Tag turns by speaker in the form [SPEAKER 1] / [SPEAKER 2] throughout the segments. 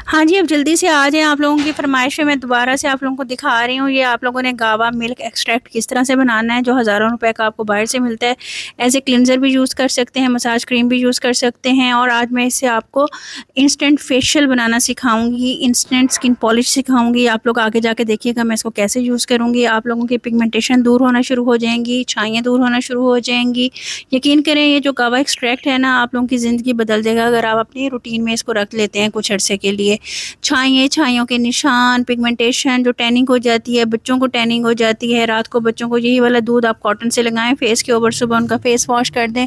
[SPEAKER 1] हाँ जी, अब जल्दी से आ जाएँ, आप लोगों की फ़रमाइश पे मैं दोबारा से आप लोगों को दिखा रही हूँ। ये आप लोगों ने गावा मिल्क एक्सट्रैक्ट किस तरह से बनाना है, जो हज़ारों रुपए का आपको बाहर से मिलता है। एज़ ए क्लींज़र भी यूज़ कर सकते हैं, मसाज क्रीम भी यूज़ कर सकते हैं, और आज मैं इससे आपको इंस्टेंट फेशियल बनाना सिखाऊँगी, इंस्टेंट स्किन पॉलिश सिखाऊँगी। आप लोग आगे जाके देखिएगा मैं इसको कैसे यूज़ करूँगी। आप लोगों की पिगमेंटेशन दूर होना शुरू हो जाएँगी, छाइयाँ दूर होना शुरू हो जाएँगी। यकीन करें, ये जो गावा एक्सट्रैक्ट है ना, आप लोगों की ज़िंदगी बदल देगा अगर आप अपनी रूटीन में इसको रख लेते हैं कुछ अरसे के लिए। छाइयों के निशान, पिगमेंटेशन, जो टैनिंग हो जाती है, बच्चों को टैनिंग हो जाती है, रात को बच्चों को यही वाला दूध आप कॉटन से लगाएं फेस के ऊपर, सुबह उनका फेस वॉश कर दें,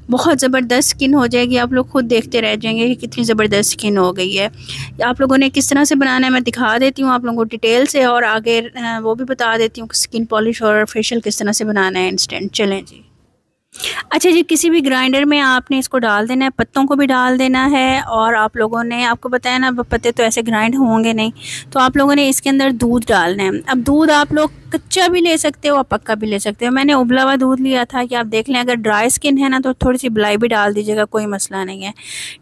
[SPEAKER 1] बहुत ज़बरदस्त स्किन हो जाएगी। आप लोग खुद देखते रह जाएंगे कि कितनी ज़बरदस्त स्किन हो गई है। आप लोगों ने किस तरह से बनाना है मैं दिखा देती हूँ आप लोगों को डिटेल से, और आगे वो भी बता देती हूँ कि स्किन पॉलिश और फेशियल किस तरह से बनाना है इंस्टेंट। चलें जी। अच्छा जी, किसी भी ग्राइंडर में आपने इसको डाल देना है, पत्तों को भी डाल देना है, और आप लोगों ने, आपको पता है ना पत्ते तो ऐसे ग्राइंड होंगे नहीं, तो आप लोगों ने इसके अंदर दूध डालना है। अब दूध आप लोग कच्चा भी ले सकते हो और पक्का भी ले सकते हो। मैंने उबला हुआ दूध लिया था कि आप देख लें, अगर ड्राई स्किन है ना तो थोड़ी सी मलाई भी डाल दीजिएगा, कोई मसला नहीं है।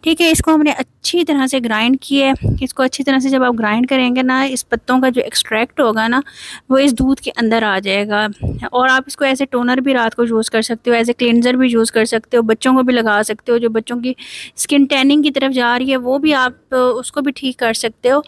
[SPEAKER 1] ठीक है, इसको हमने अच्छी तरह से ग्राइंड किया है। इसको अच्छी तरह से जब आप ग्राइंड करेंगे ना, इस पत्तों का जो एक्सट्रैक्ट होगा ना वो इस दूध के अंदर आ जाएगा। और आप इसको एज ए टोनर भी रात को यूज़ कर सकते हो, एज ए क्लींजर भी यूज़ कर सकते हो, बच्चों को भी लगा सकते हो। जो बच्चों की स्किन टैनिंग की तरफ जा रही है वो भी आप उसको भी ठीक कर सकते हो।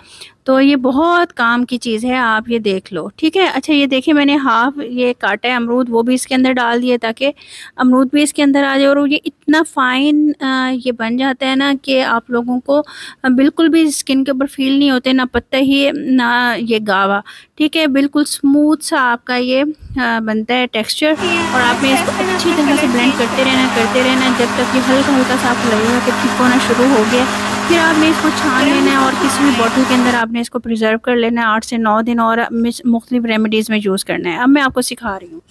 [SPEAKER 1] तो ये बहुत काम की चीज़ है, आप ये देख लो। ठीक है, अच्छा ये देखिए मैंने हाफ ये काटा है अमरूद, वो भी इसके अंदर डाल दिया ताकि अमरूद भी इसके अंदर आ जाए। और ये इतना फ़ाइन ये बन जाता है ना कि आप लोगों को बिल्कुल भी स्किन के ऊपर फील नहीं होते, ना पत्ता ही ना ये गावा। ठीक है, बिल्कुल स्मूथ सा आपका ये बनता है टेक्सचर। और आपने इसको अच्छी तरह से ब्लेंड करते रहना जब तक ये हल्का हल्का सा आपको लगेगा कि थिक होना शुरू हो गया। फिर आपने इसको छान लेना है और किसी भी बॉटल के अंदर आपने इसको प्रिजर्व कर लेना है 8 से 9 दिन, और मुख्तलिफ रेमेडीज़ में यूज़ करना है। अब मैं आपको सिखा रही हूँ।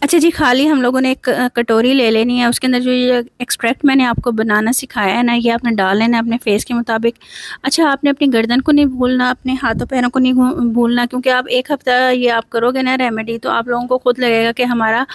[SPEAKER 1] अच्छा जी, खाली हम लोगों ने एक कटोरी ले लेनी है, उसके अंदर जो ये एक्सट्रैक्ट मैंने आपको बनाना सिखाया है ना, ये आपने डाल लेना है अपने फेस के मुताबिक। अच्छा, आपने अपनी गर्दन को नहीं भूलना, अपने हाथों पैरों को नहीं भूलना, क्योंकि आप एक हफ़्ता ये आप करोगे ना रेमेडी, तो आप लोगों को खुद लगेगा कि हमारा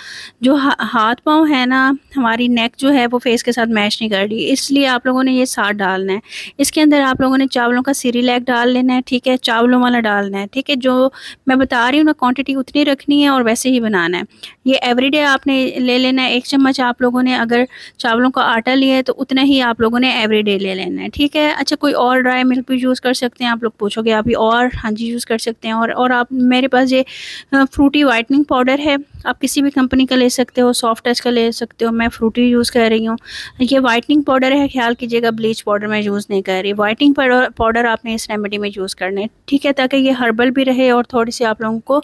[SPEAKER 1] जो हाथ पाँव है ना, हमारी नेक जो है वो फेस के साथ मैच नहीं कर रही। इसलिए आप लोगों ने ये साथ डालना है। इसके अंदर आप लोगों ने चावलों का सिरिलैक डाल लेना है। ठीक है, चावलों वाला डालना है। ठीक है, जो मैं बता रही हूँ ना क्वांटिटी उतनी रखनी है और वैसे ही बनाना है। ये एवरीडे आपने ले लेना है। 1 चम्मच आप लोगों ने अगर चावलों का आटा लिया है तो उतना ही आप लोगों ने एवरीडे ले लेना है। ठीक है, अच्छा कोई और ड्राई मिल्क भी यूज़ कर सकते हैं, आप लोग पूछोगे आप ये और, हाँ जी यूज़ कर सकते हैं। और आप, मेरे पास ये फ्रूटी वाइटनिंग पाउडर है, आप किसी भी कंपनी का ले सकते हो, सॉफ्ट टच का ले सकते हो, मैं फ्रूटी यूज़ कर रही हूँ। ये वाइटनिंग पाउडर है, ख्याल कीजिएगा ब्लीच पाउडर मैं यूज़ नहीं कर रही। वाइटनिंग पाउडर आपने इस रेमेडी में यूज़ करना है। ठीक है, ताकि ये हर्बल भी रहे और थोड़ी सी आप लोगों को,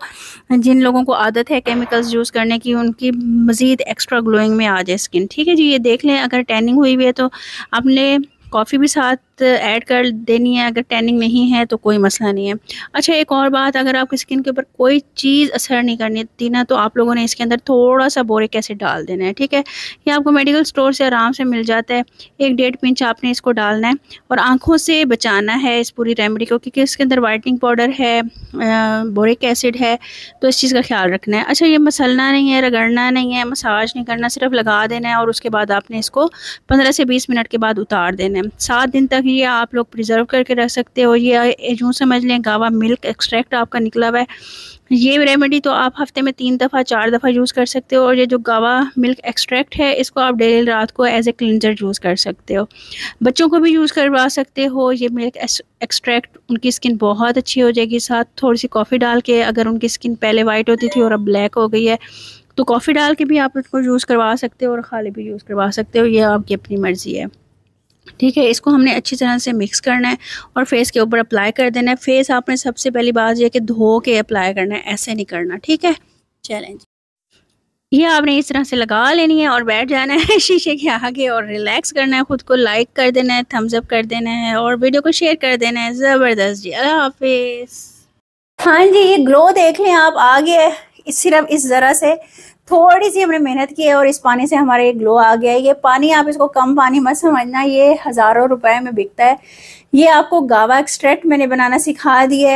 [SPEAKER 1] जिन लोगों को आदत है केमिकल्स यूज़ करने की, उनकी मज़ीद एक्स्ट्रा ग्लोइंग में आ जाए स्किन। ठीक है जी, ये देख लें अगर टैनिंग हुई हुई है तो आपने कॉफ़ी भी साथ ऐड कर देनी है, अगर टैनिंग नहीं है तो कोई मसला नहीं है। अच्छा एक और बात, अगर आपकी स्किन के ऊपर कोई चीज़ असर नहीं करनी थी ना, तो आप लोगों ने इसके अंदर थोड़ा सा बोरिक एसिड डाल देना है। ठीक है, ये आपको मेडिकल स्टोर से आराम से मिल जाता है। 1-1.5 पिंच आपने इसको डालना है और आँखों से बचाना है इस पूरी रेमेडी को, क्योंकि इसके अंदर वाइटनिंग पाउडर है, बोरिक एसिड है, तो इस चीज़ का ख्याल रखना है। अच्छा, ये मसलना नहीं है, रगड़ना नहीं है, मसाज नहीं करना, सिर्फ लगा देना है और उसके बाद आपने इसको 15 से 20 मिनट के बाद उतार देना है। 7 दिन तक ये आप लोग प्रिजर्व करके रख सकते हो। ये यूँ समझ लें गावा मिल्क एक्सट्रैक्ट आपका निकला हुआ है। ये रेमेडी तो आप हफ्ते में 3 दफ़ा 4 दफ़ा यूज़ कर सकते हो। और ये जो गावा मिल्क एक्सट्रैक्ट है, इसको आप डेली रात को एज ए क्लिनजर यूज़ कर सकते हो। बच्चों को भी यूज़ करवा सकते हो ये मिल्क एक्सट्रैक्ट, उनकी स्किन बहुत अच्छी हो जाएगी। साथ थोड़ी सी कॉफ़ी डाल के, अगर उनकी स्किन पहले वाइट होती थी और अब ब्लैक हो गई है, तो कॉफ़ी डाल के भी आप उसको यूज़ करवा सकते हो और खाली भी यूज़ करवा सकते हो, ये आपकी अपनी मर्ज़ी है। ठीक है, इसको हमने अच्छी तरह से मिक्स करना है और फेस के ऊपर अप्लाई कर देना है। फेस आपने सबसे पहली बात यह कि धो के अप्लाई करना है, ऐसे नहीं करना। ठीक है, चलें जी। ये आपने इस तरह से लगा लेनी है और बैठ जाना है शीशे के आगे और रिलैक्स करना है। खुद को लाइक कर देना है, थम्स अप कर देना है और वीडियो को शेयर कर देना है। ज़बरदस्त जी, अल्लाह हाफिज़। हाँ जी, ये ग्लो देख लें आप, आ गया है सिर्फ इस ज़रा से, थोड़ी सी हमने मेहनत की है और इस पानी से हमारा ये ग्लो आ गया है। ये पानी आप इसको कम पानी मत समझना, ये हज़ारों रुपए में बिकता है। ये आपको गावा एक्सट्रैक्ट मैंने बनाना सिखा दिया है।